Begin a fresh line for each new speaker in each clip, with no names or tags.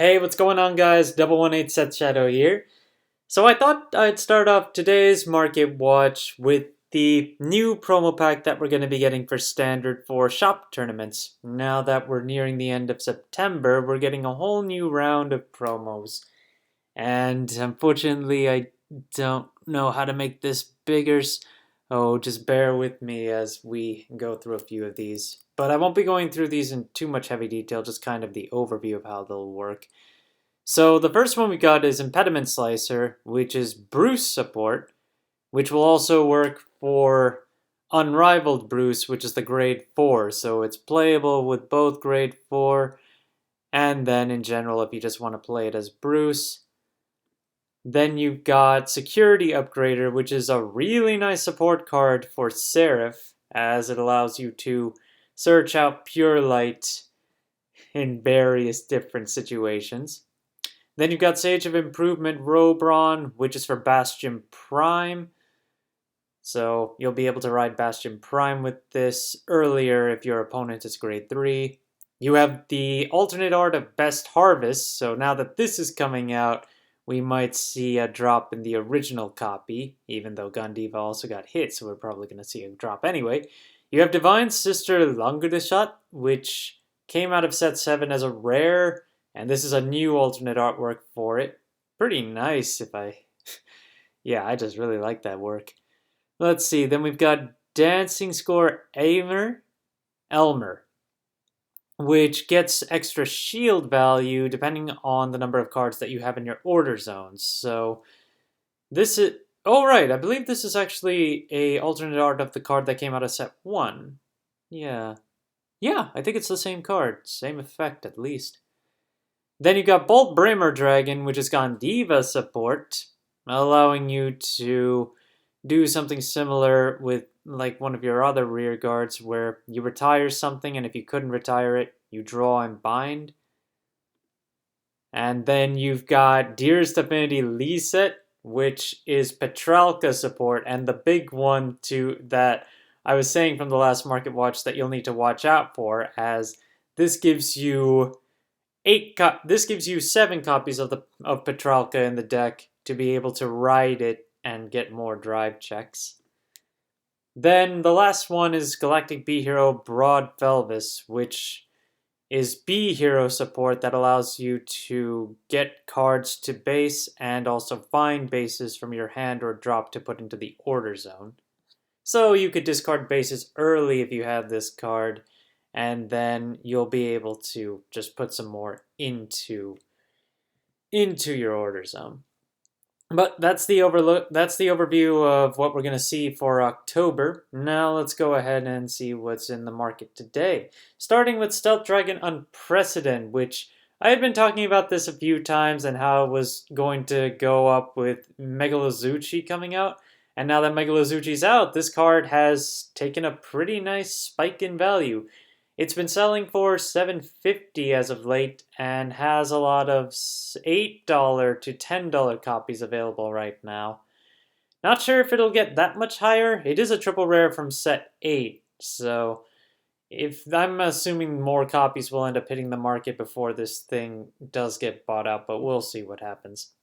Hey, what's going on, guys? 118 Set Shadow here. So I thought I'd start off today's market watch with the new promo pack that we're going to be getting for standard for shop tournaments. Now that we're nearing the end of September, we're getting a whole new round of promos. And unfortunately, I don't know how to make this bigger. Oh, just bear with me as we go through a few of these. But I won't be going through these in too much heavy detail, just kind of the overview of how they'll work. So the first one we got is Impediment Slicer, which is Bruce support, which will also work for Unrivaled Bruce, which is the grade 4. So it's playable with both grade 4 and then in general if you just want to play it as Bruce. Then you've got Security Upgrader, which is a really nice support card for Seraph, as it allows you to search out Pure Light in various different situations. Then you've got Sage of Improvement Robron, which is for Bastion Prime. So you'll be able to ride Bastion Prime with this earlier if your opponent is grade 3. You have the alternate art of Best Harvest, so now that this is coming out, we might see a drop in the original copy, even though Gandiva also got hit, so we're probably going to see a drop anyway. You have Divine Sister Langudeshat, which came out of set 7 as a rare, and this is a new alternate artwork for it. Pretty nice if I... yeah, I just really like that work. Let's see, then we've got Dancing Score Elmer, which gets extra shield value depending on the number of cards that you have in your order zones. So this is... oh, right, I believe this is actually a alternate art of the card that came out of set 1. Yeah, I think it's the same card. Same effect, at least. Then you got Bolt Brimmer Dragon, which is Gandiva support, allowing you to do something similar with like one of your other rear guards where you retire something, and if you couldn't retire it, you draw and bind. And then you've got Dearest Affinity Liset, which is Petralka support, and the big one that I was saying from the last Market Watch that you'll need to watch out for, as this gives you 7 copies of Petralka in the deck to be able to ride it and get more drive checks. Then the last one is Galactic B Hero Broad Felvis, which is B Hero support that allows you to get cards to base and also find bases from your hand or drop to put into the order zone. So you could discard bases early if you have this card, and then you'll be able to just put some more into your order zone. But that's the overview of what we're going to see for October. Now let's go ahead and see what's in the market today. Starting with Stealth Dragon Unprecedented, which I had been talking about this a few times and how it was going to go up with Megalozuchi coming out. And now that Megalozuchi's out, this card has taken a pretty nice spike in value. It's been selling for $7.50 as of late and has a lot of $8 to $10 copies available right now. Not sure if it'll get that much higher. It is a triple rare from set 8, so I'm assuming more copies will end up hitting the market before this thing does get bought out, but we'll see what happens.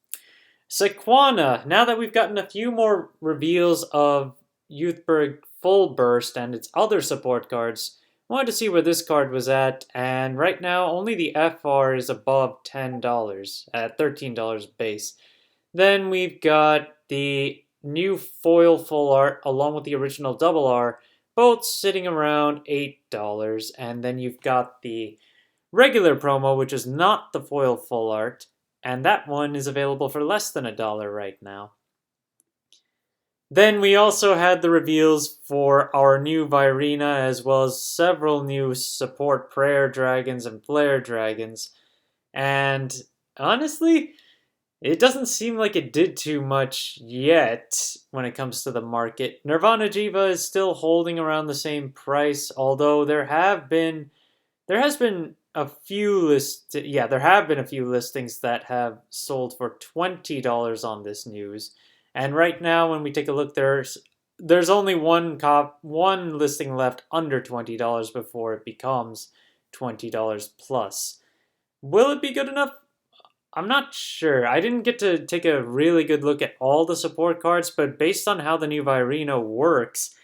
Sequana, now that we've gotten a few more reveals of Youthberg Full Burst and its other support cards, wanted to see where this card was at, and right now only the FR is above $10 at $13 base. Then we've got the new foil full art along with the original double R, both sitting around $8, and then you've got the regular promo, which is not the foil full art, and that one is available for less than $1 right now. Then we also had the reveals for our new Virina, as well as several new support Prayer Dragons and Flare Dragons. And honestly, it doesn't seem like it did too much yet when it comes to the market. Nirvana Jiva is still holding around the same price, although there have been a few listings that have sold for $20 on this news. And right now, when we take a look, there's only one listing left under $20 before it becomes $20 plus. Will it be good enough? I'm not sure. I didn't get to take a really good look at all the support cards, but based on how the new Virino works,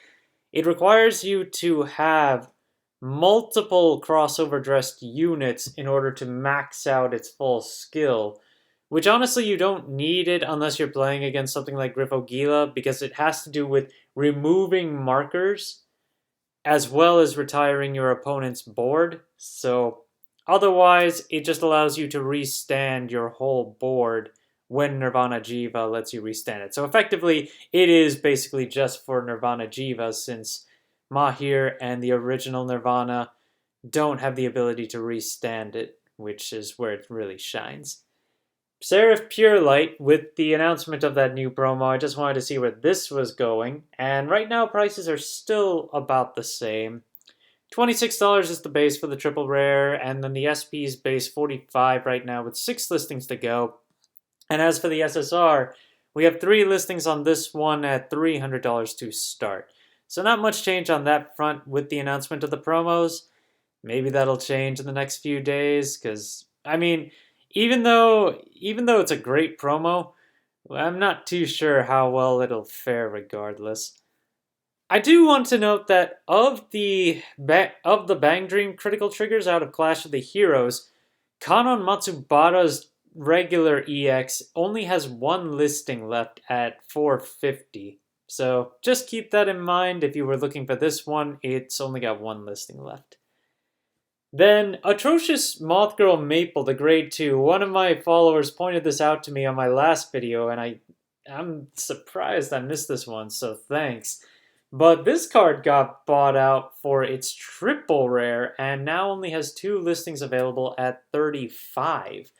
it requires you to have multiple crossover dressed units in order to max out its full skill. Which honestly, you don't need it unless you're playing against something like Griffogila, because it has to do with removing markers as well as retiring your opponent's board. So otherwise, it just allows you to restand your whole board when Nirvana Jiva lets you restand it. So effectively, it is basically just for Nirvana Jiva, since Mahir and the original Nirvana don't have the ability to restand it, which is where it really shines. Seraph Pure Light, with the announcement of that new promo, I just wanted to see where this was going, and right now prices are still about the same. $26 is the base for the triple rare, and then the SP's base $45 right now with 6 listings to go. And as for the SSR, we have 3 listings on this one at $300 to start. So not much change on that front with the announcement of the promos. Maybe that'll change in the next few days, because, I mean, even though it's a great promo, I'm not too sure how well it'll fare regardless. I do want to note that of the Bang Dream critical triggers out of Clash of the Heroes, Kanon Matsubara's regular EX only has 1 listing left at 450. So just keep that in mind. If you were looking for this one, it's only got 1 listing left. Then, Atrocious Moth Girl Maple, the grade 2. One of my followers pointed this out to me on my last video, and I'm surprised I missed this one, so thanks. But this card got bought out for its triple rare, and now only has 2 listings available at 35.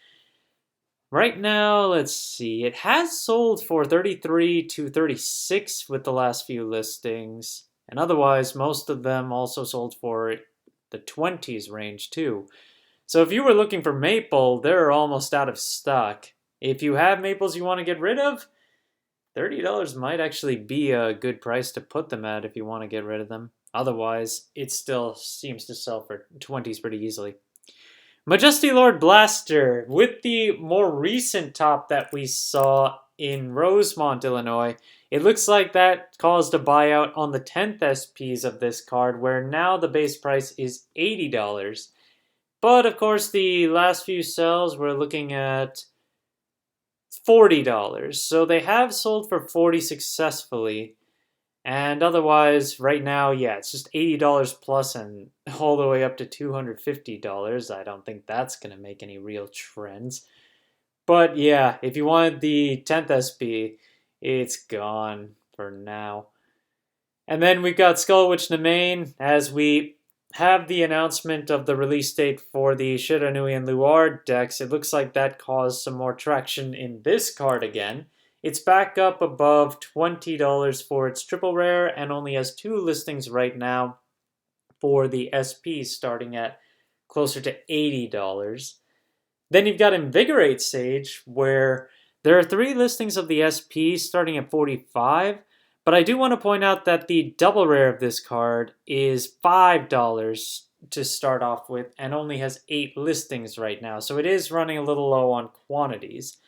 Right now, let's see, it has sold for 33 to 36 with the last few listings, and otherwise, most of them also sold for the 20s range too. So if you were looking for maple, they're almost out of stock. If you have maples you want to get rid of, $30 might actually be a good price to put them at if you want to get rid of them. Otherwise, it still seems to sell for 20s pretty easily. Majesty Lord Blaster, with the more recent top that we saw in Rosemont, Illinois, it looks like that caused a buyout on the 10th SPs of this card, where now the base price is $80. But of course, the last few sales we're looking at $40. So they have sold for $40 successfully. And otherwise, right now, yeah, it's just $80 plus and all the way up to $250. I don't think that's going to make any real trends. But yeah, if you wanted the 10th SP, it's gone for now. And then we've got Skull Witch Nemain, as we have the announcement of the release date for the Shiranui and Luard decks. It looks like that caused some more traction in this card again. It's back up above $20 for its triple rare and only has 2 listings right now for the SP, starting at closer to $80. Then you've got Invigorate Sage, where there are 3 listings of the SP starting at $45, but I do want to point out that the double rare of this card is $5 to start off with and only has 8 listings right now, so it is running a little low on quantities.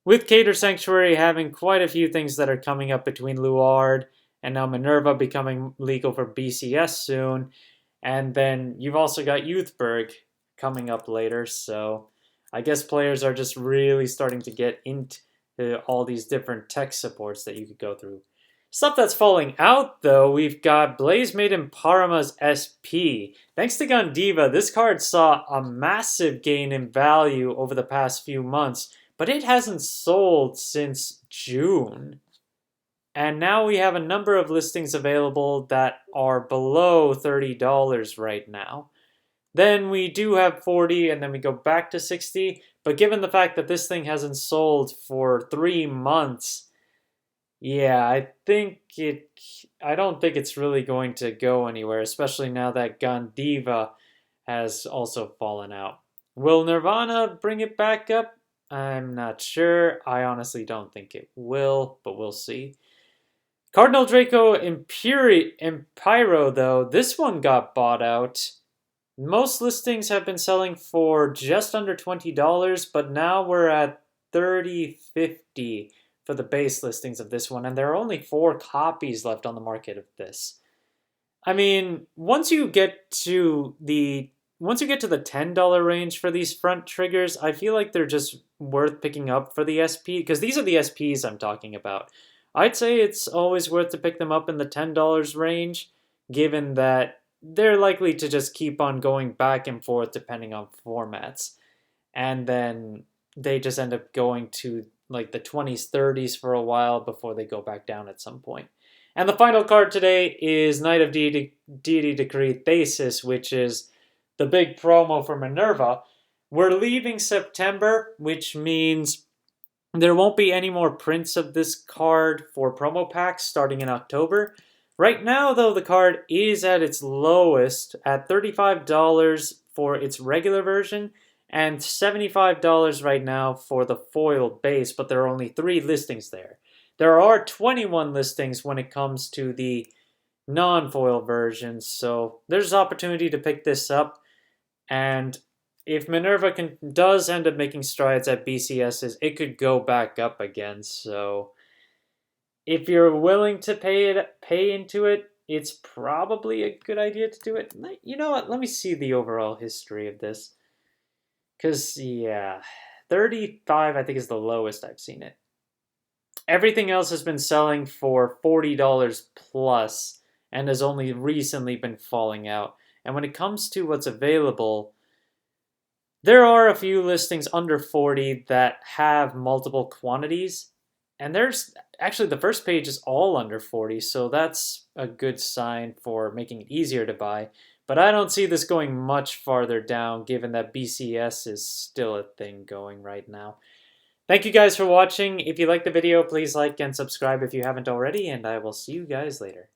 With Cater Sanctuary having quite a few things that are coming up between Luard and now Minerva becoming legal for BCS soon, and then you've also got Youthberg coming up later, so I guess players are just really starting to get into all these different tech supports that you could go through. Stuff that's falling out, though, we've got Blaze Maiden Parama's SP. Thanks to Gandiva, this card saw a massive gain in value over the past few months, but it hasn't sold since June. And now we have a number of listings available that are below $30 right now. Then we do have 40, and then we go back to 60. But given the fact that this thing hasn't sold for 3 months, yeah, I don't think it's really going to go anywhere, especially now that Gandiva has also fallen out. Will Nirvana bring it back up? I'm not sure. I honestly don't think it will, but we'll see. Cardinal Draco Empyro, though, this one got bought out. Most listings have been selling for just under $20, but now we're at $30.50 for the base listings of this one, and there are only 4 copies left on the market of this. I mean, once you get to the $10 range for these front triggers, I feel like they're just worth picking up for the SP, because these are the SPs I'm talking about. I'd say it's always worth to pick them up in the $10 range, given that they're likely to just keep on going back and forth depending on formats. And then they just end up going to like the 20s, 30s for a while before they go back down at some point. And the final card today is Knight of Deity Decree Thesis, which is the big promo for Minerva. We're leaving September, which means there won't be any more prints of this card for promo packs starting in October. Right now, though, the card is at its lowest at $35 for its regular version and $75 right now for the foil base, but there are only 3 listings there. There are 21 listings when it comes to the non-foil versions, so there's opportunity to pick this up. And if Minerva does end up making strides at BCSs, it could go back up again. So if you're willing to pay into it, it's probably a good idea to do it. You know what? Let me see the overall history of this. Because, yeah, 35 I think is the lowest I've seen it. Everything else has been selling for $40 plus and has only recently been falling out. And when it comes to what's available, there are a few listings under 40 that have multiple quantities. And there's actually the first page is all under 40, so that's a good sign for making it easier to buy. But I don't see this going much farther down given that BCS is still a thing going right now. Thank you guys for watching. If you liked the video, please like and subscribe if you haven't already, and I will see you guys later.